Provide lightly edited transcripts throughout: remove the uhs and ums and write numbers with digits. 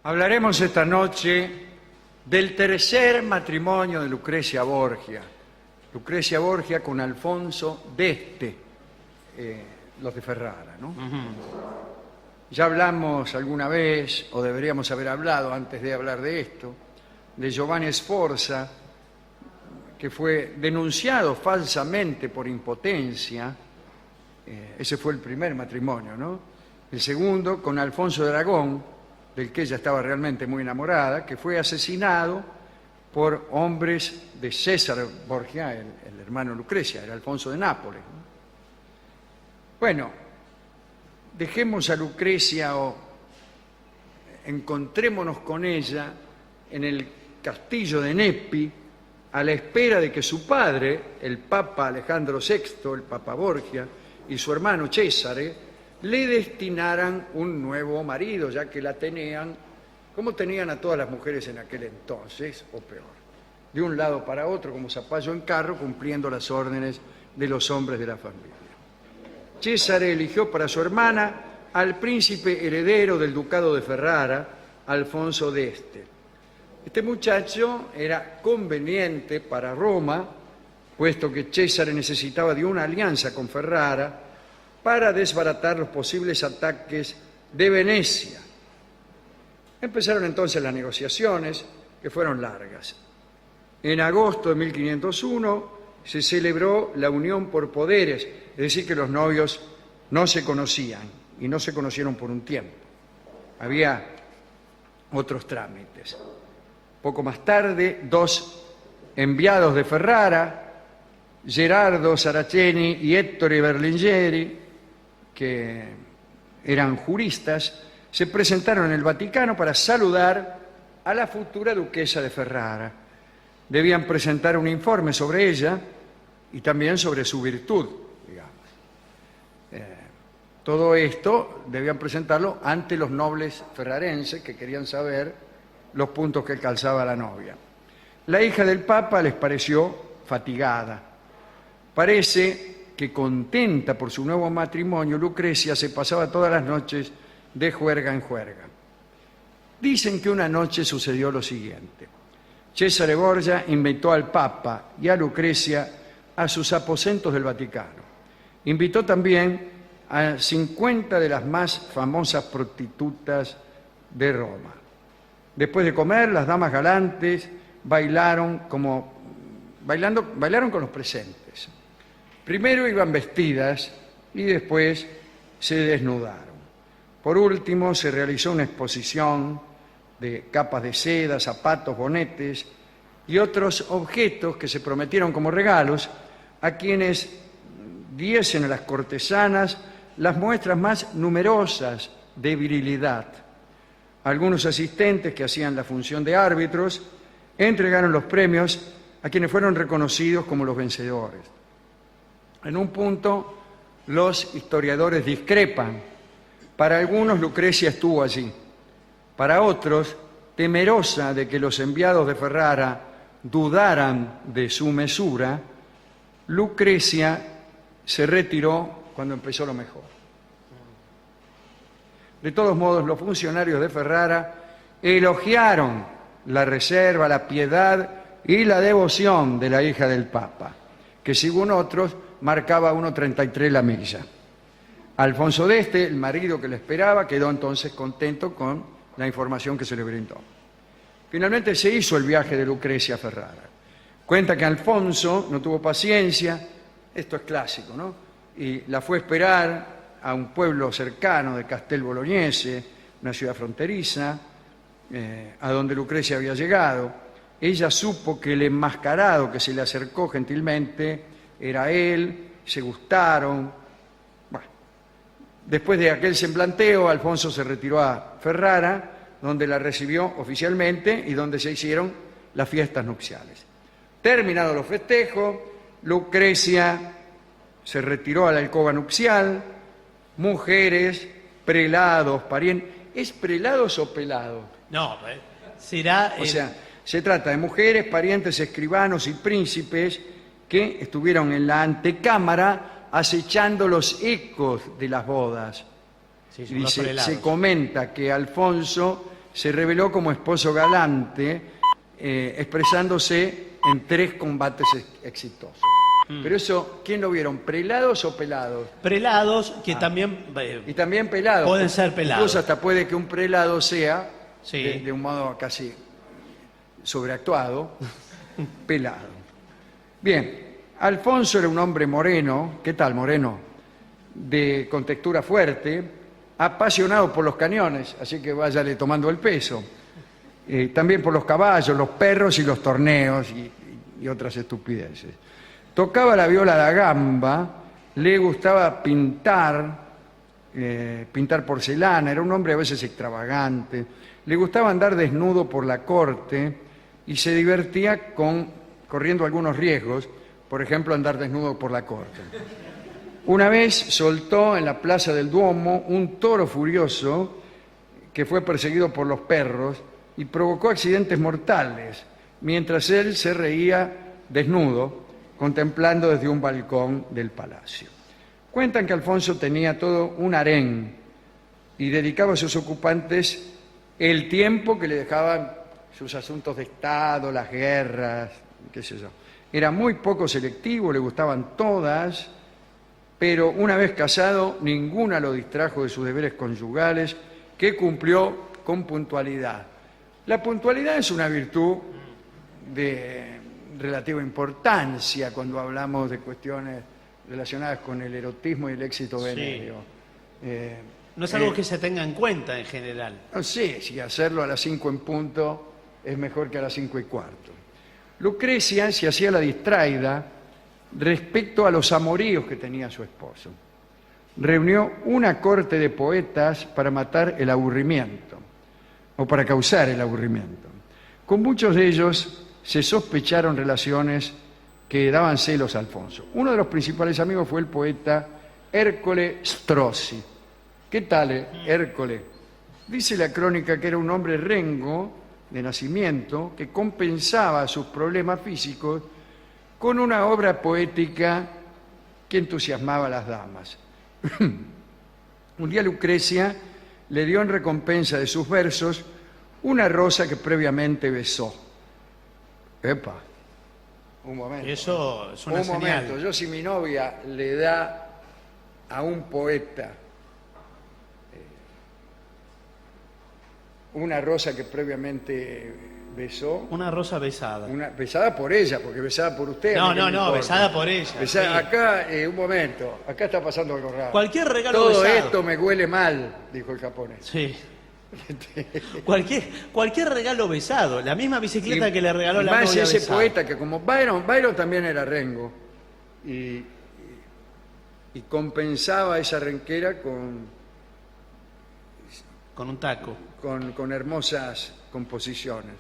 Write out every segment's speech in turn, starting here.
Hablaremos esta noche del tercer matrimonio de Lucrecia Borgia. Lucrecia Borgia con Alfonso d'Este, los de Ferrara, ¿no? Ya hablamos alguna vez, o deberíamos haber hablado antes de hablar de esto, de Giovanni Sforza, que fue denunciado falsamente por impotencia. Ese fue el primer matrimonio, ¿no? El segundo con Alfonso de Aragón, del que ella estaba realmente muy enamorada, que fue asesinado por hombres de César Borgia, el hermano de Lucrecia, era Alfonso de Nápoles, ¿no? Bueno, dejemos a Lucrecia o encontrémonos con ella en el castillo de Nepi, a la espera de que su padre, el Papa Alejandro VI, el Papa Borgia, y su hermano Césare, le destinaran un nuevo marido, ya que la tenían, como tenían a todas las mujeres en aquel entonces, o peor, de un lado para otro, como zapallo en carro, cumpliendo las órdenes de los hombres de la familia. Césare eligió para su hermana al príncipe heredero del ducado de Ferrara, Alfonso d'Este. Este muchacho era conveniente para Roma, puesto que Césare necesitaba de una alianza con Ferrara para desbaratar los posibles ataques de Venecia. Empezaron entonces las negociaciones, que fueron largas. En agosto de 1501 se celebró la unión por poderes, es decir, que los novios no se conocían y no se conocieron por un tiempo. Había otros trámites. Poco más tarde, dos enviados de Ferrara, Gerardo Saraceni y Ettore Berlinghieri, que eran juristas, se presentaron en el Vaticano para saludar a la futura duquesa de Ferrara. Debían presentar un informe sobre ella y también sobre su virtud, digamos. Todo esto debían presentarlo ante los nobles ferrarenses que querían saber los puntos que calzaba la novia. La hija del Papa les pareció fatigada. Parece que contenta por su nuevo matrimonio, Lucrecia se pasaba todas las noches de juerga en juerga. Dicen que una noche sucedió lo siguiente. Cesare Borgia invitó al Papa y a Lucrecia a sus aposentos del Vaticano. Invitó también a 50 de las más famosas prostitutas de Roma. Después de comer, las damas galantes bailaron con los presentes. Primero iban vestidas y después se desnudaron. Por último, se realizó una exposición de capas de seda, zapatos, bonetes y otros objetos que se prometieron como regalos a quienes diesen a las cortesanas las muestras más numerosas de virilidad. Algunos asistentes que hacían la función de árbitros entregaron los premios a quienes fueron reconocidos como los vencedores. En un punto, los historiadores discrepan. Para algunos, Lucrecia estuvo allí. Para otros, temerosa de que los enviados de Ferrara dudaran de su mesura, Lucrecia se retiró cuando empezó lo mejor. De todos modos, los funcionarios de Ferrara elogiaron la reserva, la piedad y la devoción de la hija del Papa, que según otros marcaba 1,33 la milla. Alfonso d'Este, el marido que le esperaba, quedó entonces contento con la información que se le brindó. Finalmente se hizo el viaje de Lucrecia a Ferrara. Cuenta que Alfonso no tuvo paciencia, esto es clásico, ¿no? Y la fue a esperar a un pueblo cercano de Castel Bolognese, una ciudad fronteriza, a donde Lucrecia había llegado. Ella supo que el enmascarado que se le acercó gentilmente era él, se gustaron. Bueno, después de aquel semblanteo, Alfonso se retiró a Ferrara, donde la recibió oficialmente y donde se hicieron las fiestas nupciales. Terminados los festejos, Lucrecia se retiró a la alcoba nupcial. Mujeres, prelados, parientes. ¿Es prelados o pelados? No, será... O sea, se trata de mujeres, parientes, escribanos y príncipes que estuvieron en la antecámara acechando los ecos de las bodas. Sí, Y se comenta que Alfonso se reveló como esposo galante, expresándose en 3 combates exitosos. Pero eso, ¿quién lo vieron? ¿Prelados o pelados? Prelados, que también... Y también pelados. Pueden ser pelados. Incluso hasta puede que un prelado sea, Sí. de un modo casi sobreactuado, pelado. Bien, Alfonso era un hombre moreno. ¿Qué tal, moreno? Con textura fuerte, apasionado por los cañones, así que váyale tomando el peso. También por los caballos, los perros y los torneos y otras estupideces. Tocaba la viola da gamba, le gustaba pintar porcelana, era un hombre a veces extravagante, le gustaba andar desnudo por la corte y se divertía corriendo algunos riesgos, por ejemplo, andar desnudo por la corte. Una vez soltó en la plaza del Duomo un toro furioso que fue perseguido por los perros y provocó accidentes mortales, mientras él se reía desnudo, contemplando desde un balcón del palacio. Cuentan que Alfonso tenía todo un harén y dedicaba a sus ocupantes el tiempo que le dejaban sus asuntos de Estado, las guerras, qué sé yo. Era muy poco selectivo, le gustaban todas, pero una vez casado, ninguna lo distrajo de sus deberes conyugales, que cumplió con puntualidad. La puntualidad es una virtud de relativa importancia cuando hablamos de cuestiones relacionadas con el erotismo y el éxito venéreo. No es algo que se tenga en cuenta en general. No sé si hacerlo a las 5 en punto es mejor que a las 5 y cuarto. Lucrecia se hacía la distraída respecto a los amoríos que tenía su esposo. Reunió una corte de poetas para matar el aburrimiento, o para causar el aburrimiento. Con muchos de ellos se sospecharon relaciones que daban celos a Alfonso. Uno de los principales amigos fue el poeta Ercole Strozzi. ¿Qué tal, Ercole? Dice la crónica que era un hombre rengo de nacimiento que compensaba sus problemas físicos con una obra poética que entusiasmaba a las damas. Un día Lucrecia le dio en recompensa de sus versos una rosa que previamente besó. Epa, un momento. Eso es una un señal. momento, yo si mi novia le da a un poeta una rosa que previamente besó, Una rosa besada. besada por ella, porque besada por usted. No, a mí qué no, me no, importa. besada por ella. Besada- sí. Acá, un momento, acá está pasando algo raro. Cualquier regalo Todo besado. esto me huele mal, dijo el japonés. Sí. Cualquier regalo besado. La misma bicicleta que le regaló y la más novia ese besada. poeta que como Byron también era rengo y compensaba esa renquera Con un taco. con hermosas composiciones.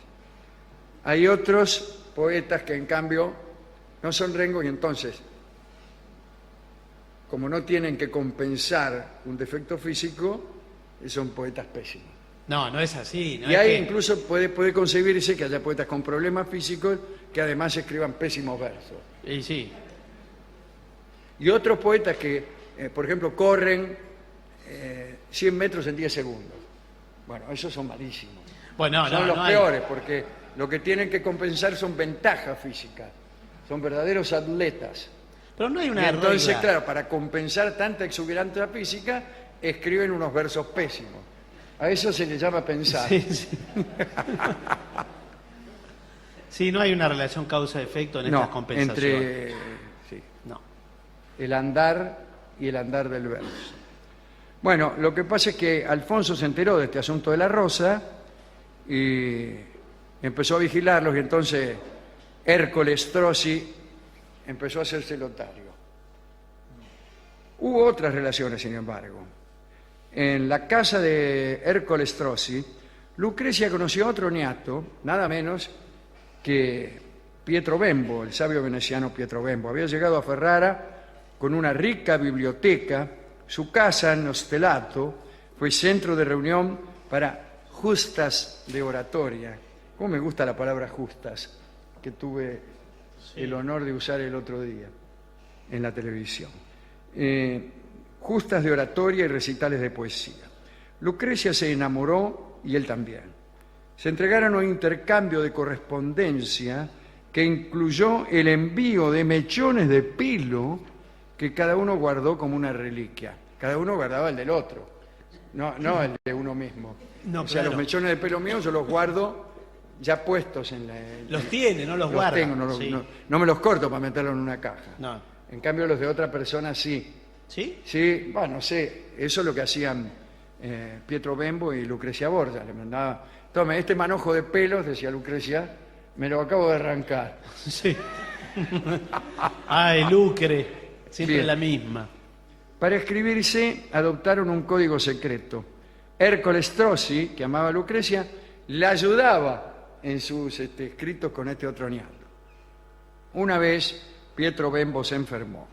Hay otros poetas que en cambio no son rengos y entonces, como no tienen que compensar un defecto físico, son poetas pésimos. No, no es así. No Y es ahí que- incluso puede concebirse que haya poetas con problemas físicos que además escriban pésimos versos. Y sí. Y otros poetas que, por ejemplo, corren 100 metros en 10 segundos. Bueno, esos son malísimos. Bueno, Son no, los no hay- peores porque lo que tienen que compensar son ventajas físicas. Son verdaderos atletas. Pero no hay Y una entonces, regla. claro, para compensar tanta exuberancia física, escriben unos versos pésimos. A eso se le llama pensar. Sí, sí. Sí, no hay una relación causa-efecto en estas No, compensaciones. entre sí, No. el andar y el andar del verso. Bueno, lo que pasa es que Alfonso se enteró de este asunto de la rosa y empezó a vigilarlos y entonces Hércules Strozzi empezó a hacerse lotario. Hubo otras relaciones, sin embargo. En la casa de Hércules Strozzi, Lucrecia conoció a otro niato, nada menos que Pietro Bembo, el sabio veneciano Pietro Bembo. Había llegado a Ferrara con una rica biblioteca. Su casa en Ostelato fue centro de reunión para justas de oratoria. ¿Cómo me gusta la palabra justas? Que tuve el honor de usar el otro día en la televisión. Justas de oratoria y recitales de poesía. Lucrecia se enamoró y él también. Se entregaron un intercambio de correspondencia que incluyó el envío de mechones de pelo que cada uno guardó como una reliquia. Cada uno guardaba el del otro, no el de uno mismo. No, o sea, claro. los mechones de pelo mío yo los guardo ya puestos en la... Los tiene, no los guarda. Tengo, no, Sí. no me los corto para meterlos en una caja. No. En cambio los de otra persona sí. ¿Sí? Sí, bueno, no sé, eso es lo que hacían Pietro Bembo y Lucrecia Borgia. Le mandaba, tome, este manojo de pelos, decía Lucrecia, me lo acabo de arrancar. Sí. Ay, Lucre, siempre Bien. la misma. Para escribirse adoptaron un código secreto. Ercole Strozzi, que amaba a Lucrecia, le ayudaba en sus escritos con este otro ñando. Una vez Pietro Bembo se enfermó.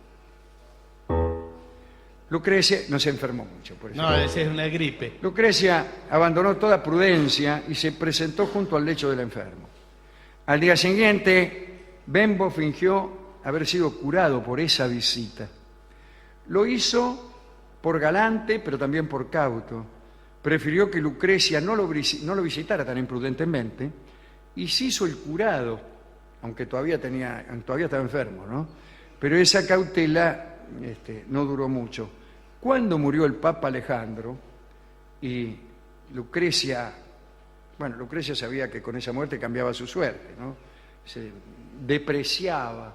Lucrecia no se enfermó mucho, por eso. No, esa es una gripe. Lucrecia abandonó toda prudencia y se presentó junto al lecho del enfermo. Al día siguiente, Bembo fingió haber sido curado por esa visita. Lo hizo por galante, pero también por cauto. Prefirió que Lucrecia no lo visitara tan imprudentemente y se hizo el curado, aunque todavía estaba enfermo, ¿no? Pero esa cautela no duró mucho. Cuando murió el Papa Alejandro y Lucrecia sabía que con esa muerte cambiaba su suerte, ¿no? Se depreciaba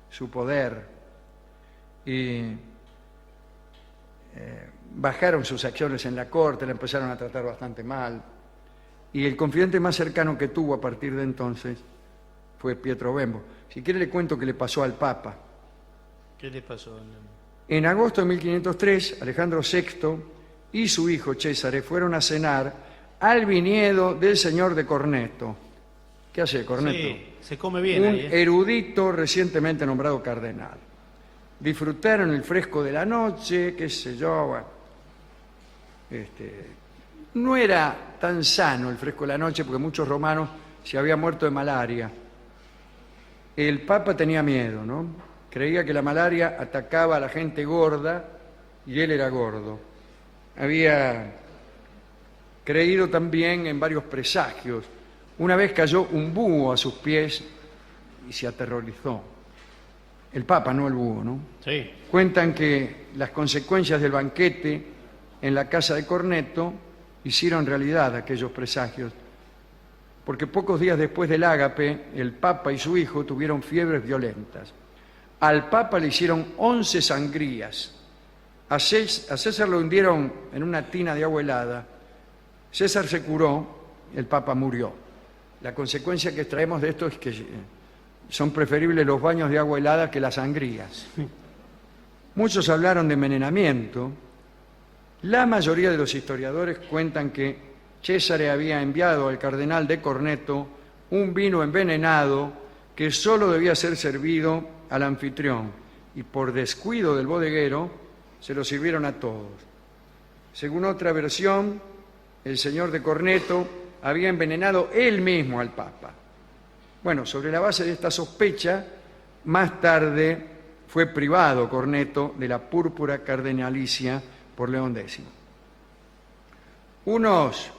su poder y bajaron sus acciones en la corte, la empezaron a tratar bastante mal y el confidente más cercano que tuvo a partir de entonces fue Pietro Bembo. Si quiere le cuento qué le pasó al Papa. ¿Qué le pasó? En agosto de 1503, Alejandro VI y su hijo Césare fueron a cenar al viñedo del señor de Corneto. ¿Qué hace Corneto? Sí, se come bien Un ahí, ¿eh? erudito recientemente nombrado cardenal. Disfrutaron el fresco de la noche, qué sé yo. Bueno. No era tan sano el fresco de la noche porque muchos romanos se habían muerto de malaria. El Papa tenía miedo, ¿no? Creía que la malaria atacaba a la gente gorda y él era gordo. Había creído también en varios presagios. Una vez cayó un búho a sus pies y se aterrorizó. El Papa, no el búho, ¿no? Sí. Cuentan que las consecuencias del banquete en la casa de Corneto hicieron realidad aquellos presagios, porque pocos días después del ágape, el Papa y su hijo tuvieron fiebres violentas. Al Papa le hicieron 11 sangrías. A César lo hundieron en una tina de agua helada. César se curó, el Papa murió. La consecuencia que extraemos de esto es que son preferibles los baños de agua helada que las sangrías. Muchos hablaron de envenenamiento. La mayoría de los historiadores cuentan que César había enviado al cardenal de Corneto un vino envenenado que solo debía ser servido al anfitrión y por descuido del bodeguero se lo sirvieron a todos. Según otra versión, el señor de Corneto había envenenado él mismo al Papa. Bueno, sobre la base de esta sospecha, más tarde fue privado Corneto de la púrpura cardenalicia por León X. Unos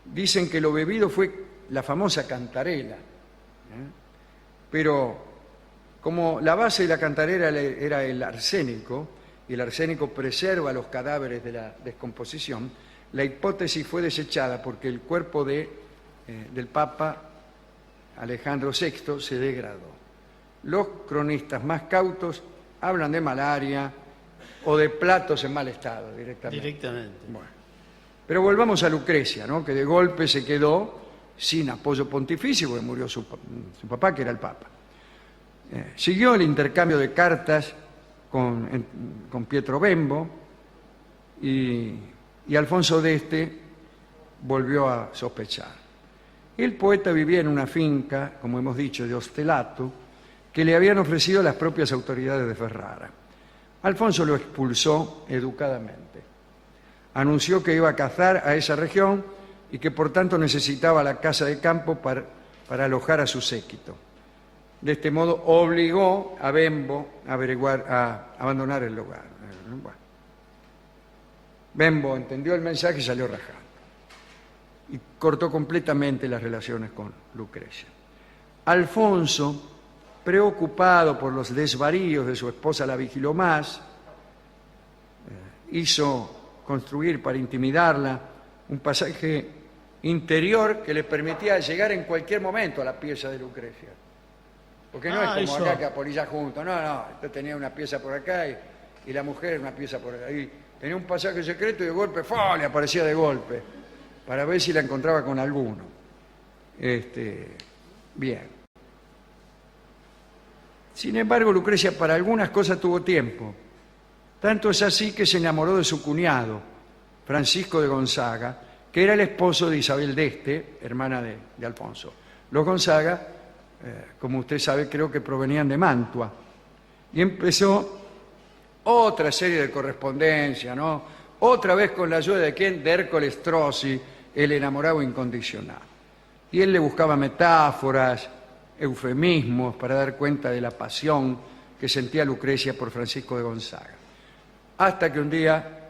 dicen que lo bebido fue la famosa cantarela, pero como la base de la cantarela era el arsénico, y el arsénico preserva los cadáveres de la descomposición, la hipótesis fue desechada porque el cuerpo del Papa Alejandro VI se degradó. Los cronistas más cautos hablan de malaria o de platos en mal estado directamente. Bueno. Pero volvamos a Lucrecia, ¿no? Que de golpe se quedó sin apoyo pontificio porque murió su papá, que era el Papa. Siguió el intercambio de cartas con Pietro Bembo y Alfonso d'Este volvió a sospechar. El poeta vivía en una finca, como hemos dicho, de Ostelato, que le habían ofrecido las propias autoridades de Ferrara. Alfonso lo expulsó educadamente. Anunció que iba a cazar a esa región y que por tanto necesitaba la casa de campo para alojar a su séquito. De este modo obligó a Bembo a abandonar el lugar. Bueno. Bembo entendió el mensaje y salió rajando. y cortó completamente las relaciones con Lucrecia. Alfonso, preocupado por los desvaríos de su esposa, la vigiló más, hizo construir para intimidarla un pasaje interior que le permitía llegar en cualquier momento a la pieza de Lucrecia. Porque no es como acá que apolillás juntos, no, usted tenía una pieza por acá y la mujer una pieza por ahí. Tenía un pasaje secreto y de golpe, ¡fua!, le aparecía de golpe, para ver si la encontraba con alguno. Bien. Sin embargo, Lucrecia para algunas cosas tuvo tiempo. Tanto es así que se enamoró de su cuñado, Francisco de Gonzaga, que era el esposo de Isabel d'Este, hermana de Alfonso. Los Gonzaga, como usted sabe, creo que provenían de Mantua. Y empezó otra serie de correspondencia, ¿no? Otra vez con la ayuda de ¿quién? De Ercole Strozzi, el enamorado incondicional. Y él le buscaba metáforas, eufemismos para dar cuenta de la pasión que sentía Lucrecia por Francisco de Gonzaga. Hasta que un día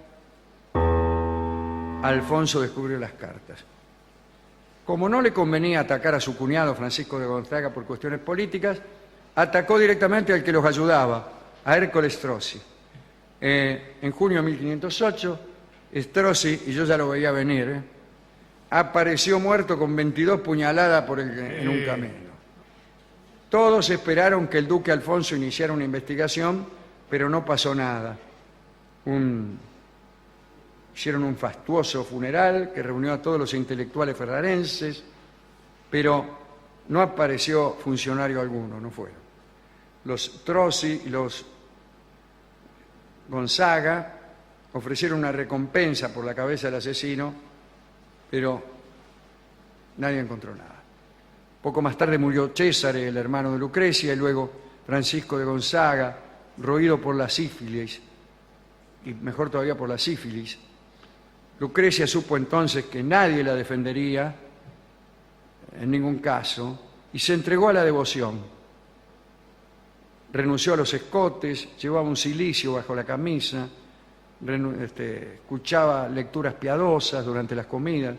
Alfonso descubrió las cartas. Como no le convenía atacar a su cuñado Francisco de Gonzaga por cuestiones políticas, atacó directamente al que los ayudaba, a Ercole Strozzi. En junio de 1508, Strozzi, y yo ya lo veía venir, apareció muerto con 22 puñaladas en un camino. Todos esperaron que el duque Alfonso iniciara una investigación, pero no pasó nada. Hicieron un fastuoso funeral que reunió a todos los intelectuales ferrarenses, pero no apareció funcionario alguno, no fueron. Los Strozzi y los Gonzaga ofrecieron una recompensa por la cabeza del asesino, pero nadie encontró nada. Poco más tarde murió Césare, el hermano de Lucrecia, y luego Francisco de Gonzaga, roído por la sífilis, y mejor todavía por la sífilis. Lucrecia supo entonces que nadie la defendería en ningún caso y se entregó a la devoción. Renunció a los escotes, llevaba un cilicio bajo la camisa, escuchaba lecturas piadosas durante las comidas.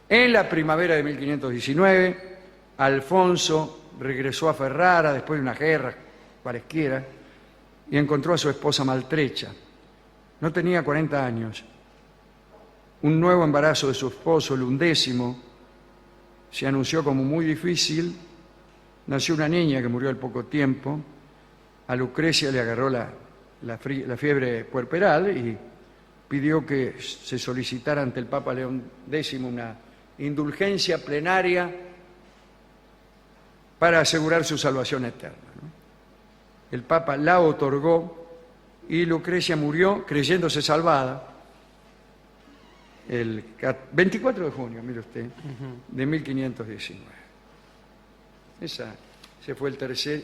En la primavera de 1519, Alfonso regresó a Ferrara después de una guerra cualesquiera y encontró a su esposa maltrecha. No tenía 40 años. Un nuevo embarazo de su esposo, el 11º, se anunció como muy difícil. Nació una niña que murió al poco tiempo. A Lucrecia le agarró la fiebre puerperal y pidió que se solicitara ante el Papa León X una indulgencia plenaria para asegurar su salvación eterna, ¿no? El Papa la otorgó y Lucrecia murió creyéndose salvada el 24 de junio, mire usted, de 1519. Ese fue el tercer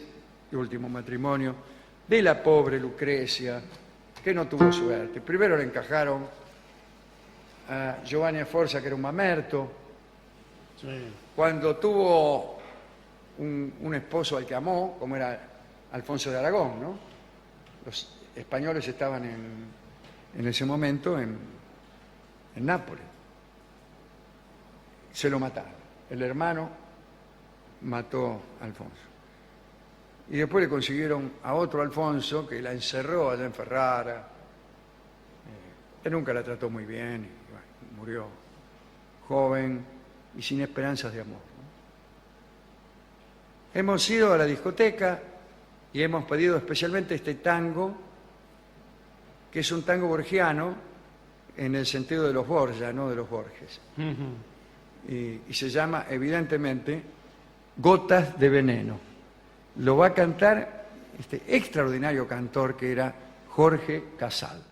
y último matrimonio de la pobre Lucrecia, que no tuvo suerte. Primero le encajaron a Giovanni Sforza, que era un mamerto. Sí. Cuando tuvo un esposo al que amó, como era Alfonso de Aragón, ¿no? Los españoles estaban en ese momento en Nápoles. Se lo mataron. El hermano mató a Alfonso. Y después le consiguieron a otro Alfonso que la encerró allá en Ferrara. Él nunca la trató muy bien y bueno, murió joven y sin esperanzas de amor, ¿no? Hemos ido a la discoteca y hemos pedido especialmente este tango, que es un tango borgiano en el sentido de los Borgia, no de los Borges. Y se llama, evidentemente, Gotas de Veneno. Lo va a cantar este extraordinario cantor que era Jorge Casal.